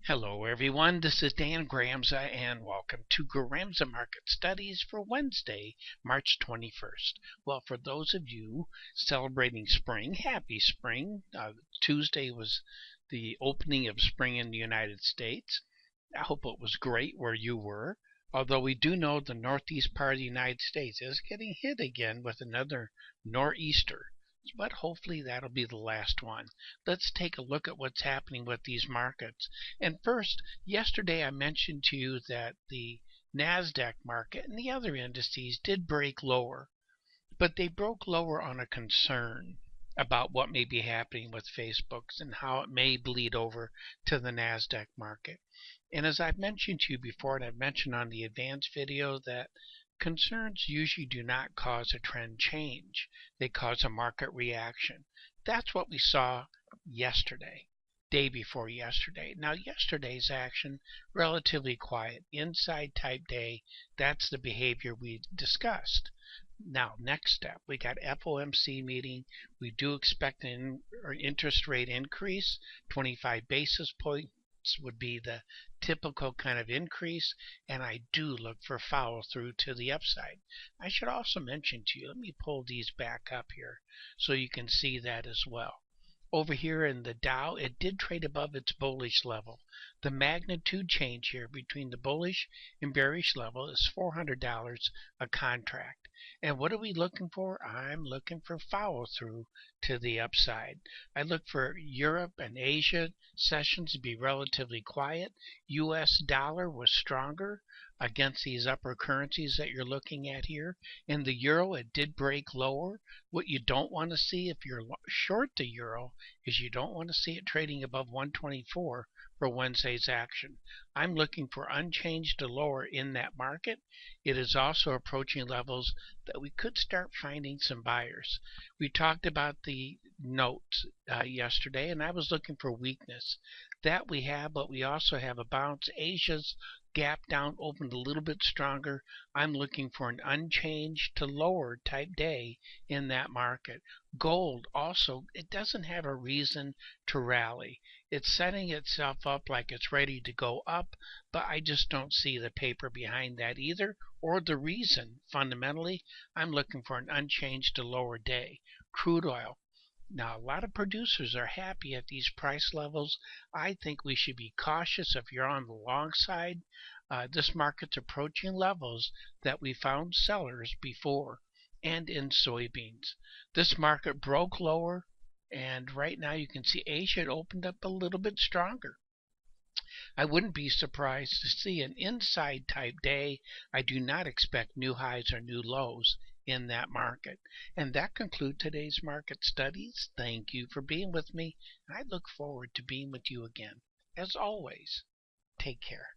Hello everyone, this is Dan Gramza and welcome to Gramza Market Studies for Wednesday, March 21st. Well, for those of you celebrating spring, happy spring. Tuesday was the opening of spring in the United States. I hope it was great where you were, although we do know the northeast part of the United States is getting hit again with another nor'easter. But hopefully that'll be the last one. Let's take a look at what's happening with these markets. And first, yesterday I mentioned to you that the NASDAQ market and the other indices did break lower, but they broke lower on a concern about what may be happening with Facebook and how it may bleed over to the NASDAQ market. And as I've mentioned to you before, and I've mentioned on the advanced video, that concerns usually do not cause a trend change. They cause a market reaction. That's what we saw yesterday, day before yesterday. Now, yesterday's action, relatively quiet. Inside type day, that's the behavior we discussed. Now, next step, we got FOMC meeting. We do expect an interest rate increase, 25 basis points would be the typical kind of increase, and I do look for follow through to the upside. I should also mention to you, let me pull these back up here so you can see that as well. Over here in the Dow, it did trade above its bullish level. The magnitude change here between the bullish and bearish level is $400 a contract. And what are we looking for? I'm looking for follow through to the upside. I look for Europe and Asia sessions to be relatively quiet. US dollar was stronger against these upper currencies that you're looking at here. In the euro, it did break lower. What you don't want to see if you're short the euro is you don't want to see it trading above 124 for Wednesday's action. I'm looking for unchanged to lower in that market. It is also approaching levels that we could start finding some buyers. We talked about the notes yesterday, and I was looking for weakness. That we have, but we also have a bounce. Asia's gap down opened a little bit stronger. I'm looking for an unchanged to lower type day in that market. Gold also, it doesn't have a reason to rally. It's setting itself up like it's ready to go up, but I just don't see the paper behind that either, or the reason. Fundamentally, I'm looking for an unchanged to lower day. Crude oil. Now, a lot of producers are happy at these price levels. I think we should be cautious if you're on the long side. This market's approaching levels that we found sellers before, and in soybeans. This market broke lower, and right now you can see Asia opened up a little bit stronger. I wouldn't be surprised to see an inside type day. I do not expect new highs or new lows in that market. And that concludes today's market studies. Thank you for being with me, and I look forward to being with you again. As always, take care.